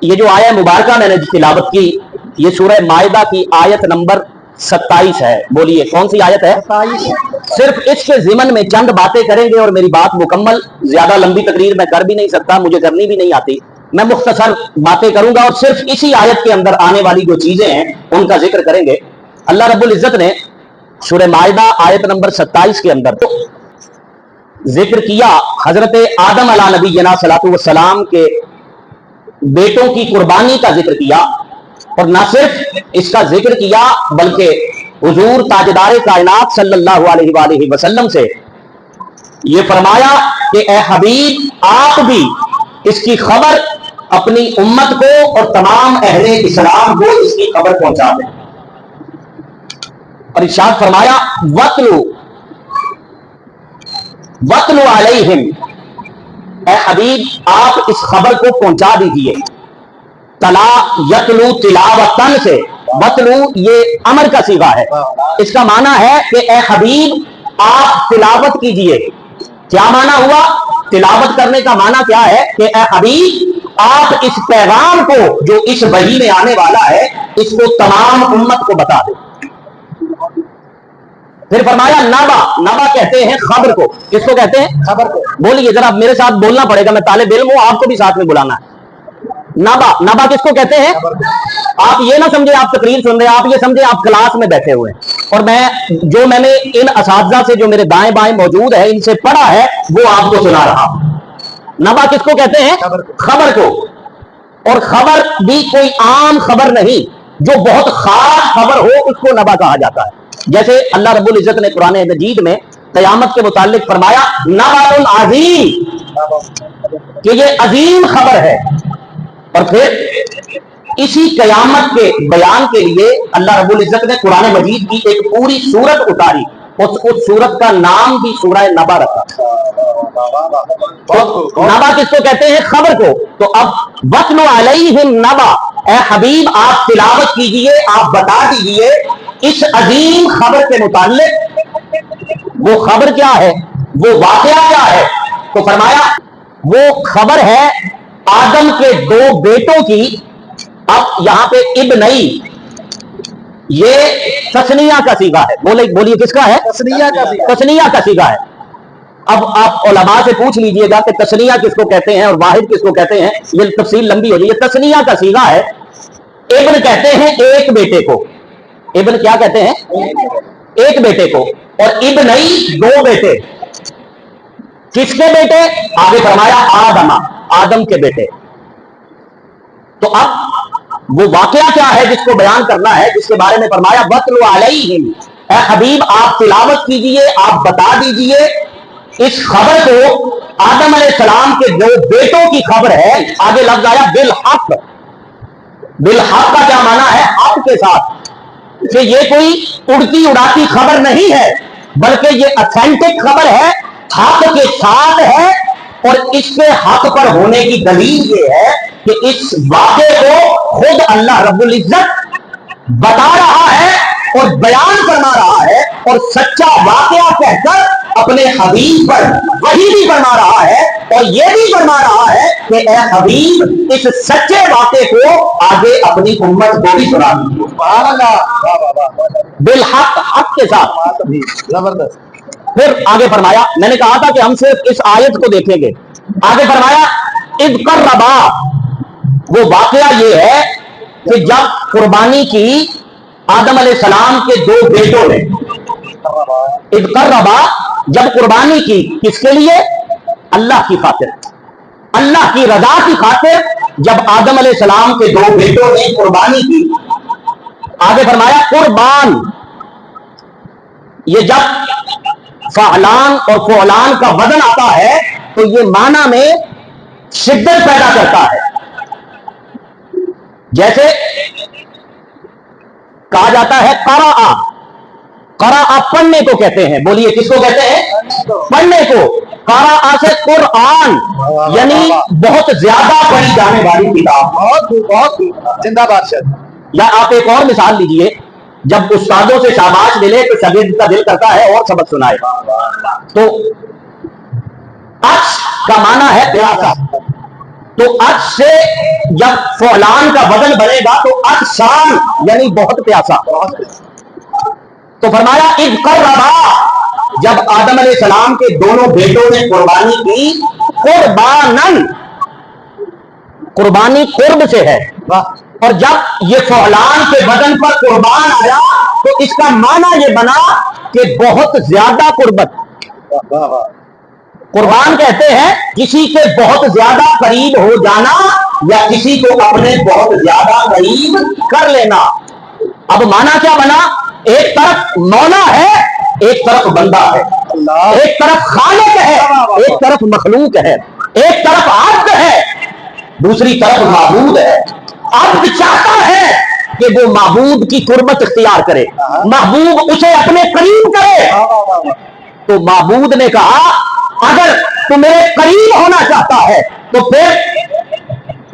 ये जो आयत मुबारका मैंने तिलावत की, ये सूरह माइदा की आयत नंबर 27 है। बोलिए कौन सी आयत है? 27। सिर्फ इसके जिमन में चंद बातें करेंगे और मेरी बात मुकम्मल, ज्यादा लंबी तकरीर मैं कर भी नहीं सकता, मुझे करनी भी नहीं आती। मैं मुख्तसर बातें करूंगा और सिर्फ इसी आयत के अंदर आने वाली जो चीजें हैं उनका जिक्र करेंगे। अल्लाह रब्बुल इज्जत ने सूरह माइदा आयत नंबर 27 के अंदर तो जिक्र किया हजरत आदम अला नबीना सलातु वस्सलाम के बेटों की कुर्बानी का जिक्र किया, और न सिर्फ इसका जिक्र किया बल्कि हुजूर ताजदार कायनात सल्लल्लाहु अलैहि वसल्लम से ये फरमाया कि ए हबीब आप भी इसकी खबर अपनी उम्मत को और तमाम अहले इस्लाम को इसकी खबर पहुंचा दें। और इरशाद फरमाया वतलु अलैहिम, ए हबीब आप इस खबर को पहुंचा दीजिए। तला यतलू तिलावतन से, वतलू ये अमर का सीगा है, इसका माना है कि ए हबीब आप तिलावत कीजिए। क्या माना हुआ? तिलावत करने का माना क्या है कि ए हबीब आप इस पैगाम को जो इस वही में आने वाला है इसको तमाम उम्मत को बता दें। फिर फरमाया नबा, नबा कहते हैं खबर को। किसको कहते हैं? खबर को। बोलिए जरा, मेरे साथ बोलना पड़ेगा, मैं तालिब इल्म हूं, आपको भी साथ में बुलाना है। नबा, नबा किसको कहते हैं? आप ये ना समझे आप तकरीर सुन रहे हैं, आप ये समझे आप क्लास में बैठे हुए हैं और मैंने इन असातिज़ा से जो मेरे दाएं बाएं मौजूद है इनसे पढ़ा है वो आपको सुना रहा हूं। नबा किसको कहते हैं? खबर को। और खबर भी कोई आम खबर नहीं, जो बहुत खास खबर हो उसको नबा कहा जाता है। जैसे अल्लाह रब्बुल इज्जत ने कुरान मजीद में क़यामत के मुताल्लिक फरमाया नबाउल अज़ीम, कि ये अजीम खबर है। और फिर इसी क़यामत के बयान के लिए अल्लाह रब्बुल इज्जत ने कुरान मजीद की एक पूरी सूरत उतारी, उस सूरत का नाम भी सूरह नबा रखा। तो नबा किसको कहते हैं? खबर को। तो अब वतलु अलैहिम नबा, ए हबीब आप तिलावत कीजिए, आप बता दीजिए इस अजीम खबर के मुताल्लिक। वो खबर क्या है, वो वाकया क्या है? तो फरमाया वो खबर है आदम के दो बेटों की। अब यहां पे इब्नई ये तस्निया का सीगा है। बोलिए किसका है? तस्निया का सीगा है। अब आप उलमा से पूछ लीजिएगा कि तस्निया किसको कहते हैं और वाहिद किसको कहते हैं, ये तफसील लंबी हो रही है। तस्निया का सीगा है। इब्न कहते हैं एक बेटे को, इब्न क्या कहते हैं? एक बेटे को। और इब्नई दो बेटे। किसके बेटे? आगे फरमाया आदमा, आदम के बेटे। तो अब वो वाकया क्या है जिसको बयान करना है, जिसके बारे में फरमाया वतलु अलैहिम, ए हबीब आप तिलावत कीजिए, आप बता दीजिए इस खबर को, आदम अलैहिस्सलाम के दो बेटों की खबर है। आगे लफ्ज आया बिल हक। बिल हक का क्या माना है? हक के साथ, कि ये कोई उड़ती उड़ाती खबर नहीं है बल्कि ये ऑथेंटिक खबर है, हक के साथ है। और इसके हक पर होने की दलील ये है कि इस वाक़े को खुद अल्लाह रब्बुल इज्जत बता रहा है और बयान फरमा रहा है, और सच्चा वाक़या कहकर अपने हबीब पर वही भी फरमा रहा है, और यह भी फरमा रहा है कि ए हबीब इस सच्चे वाक़े को आगे अपनी उम्मत को भी सुना दीजिए। बिल हक, हक के साथ। जबरदस्त। फिर आगे फरमाया, मैंने कहा था कि हम सिर्फ इस आयत को देखेंगे। आगे फरमाया इद कर्रबा, वो वाकया ये है कि जब कुर्बानी की आदम अलैहिस्सलाम के दो बेटों ने, इद कर्रबा जब कुर्बानी की, किसके लिए? अल्लाह की खातिर, अल्लाह की रजा की खातिर जब आदम अलैहिस्सलाम के दो बेटों ने कुर्बानी की। आगे फरमाया कुर्बान, ये जब फ़अलान और फ़ुअलान का वजन आता है तो ये माना में शिद्दत पैदा करता है। जैसे कहा जाता है क़राअ, क़राअ पढ़ने को कहते हैं। बोलिए किसको कहते हैं? पढ़ने को। क़राअ से कुरआन, यानी बहुत ज्यादा पढ़ी जाने वाली किताब। बहुत जिंदाबाद। या आप एक और मिसाल लीजिए, जब उस्तादों से शाबाश मिले तो शागिर्द का दिल करता है और सबक सुनाए। तो अश का माना है प्यासा, तो अज से जब फौलान का वजन बढ़ेगा तो अजसान यानी बहुत प्यासा। तो फरमाया इद कर्रबा, जब आदम अलैहिस्सलाम के दोनों बेटों ने कुर्बानी की, कुर्बानन, कुर्बानी कुर्ब से है, और जब ये फौलान के बदन पर कुर्बान आया तो इसका माना ये बना कि बहुत ज्यादा कुर्बत। कुर्बान कहते हैं किसी के बहुत ज्यादा करीब हो जाना या किसी को अपने बहुत ज्यादा करीब कर लेना। अब माना क्या बना, एक तरफ मौला है, एक तरफ बंदा है, एक तरफ खालिक है, एक तरफ मखलूक है, एक तरफ अब्द है, दूसरी तरफ माबूद है। अब्द चाहता है कि वो महबूब की कुर्बत इख्तियार करे, महबूब उसे अपने करीब करे। तो महबूद ने कहा अगर तू मेरे करीब होना चाहता है तो फिर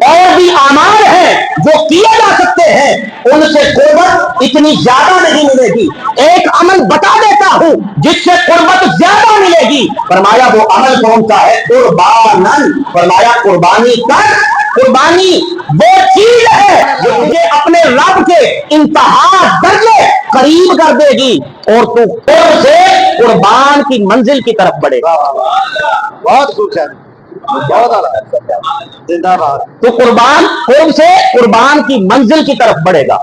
और भी आमाल हैं जो किए जा सकते हैं, उनसे कुर्बत इतनी ज्यादा नहीं मिलेगी। एक अमल बता देता हूं जिससे कुर्बत ज्यादा मिलेगी। फरमाया वो अमल कौन सा है, कुर्बानन। फरमाया कुर्बानी कर, कुर्बानी वो चीज है जो तुझे अपने रब के इंतहा दर्जे करीब कर देगी और तू कुर्ब से कुर्बान की मंजिल की तरफ बढ़ेगा। बहुत खुश है, बहुत जिंदाबाद। तो कुर्बान कुर्ब से कुर्बान की मंजिल की तरफ बढ़ेगा।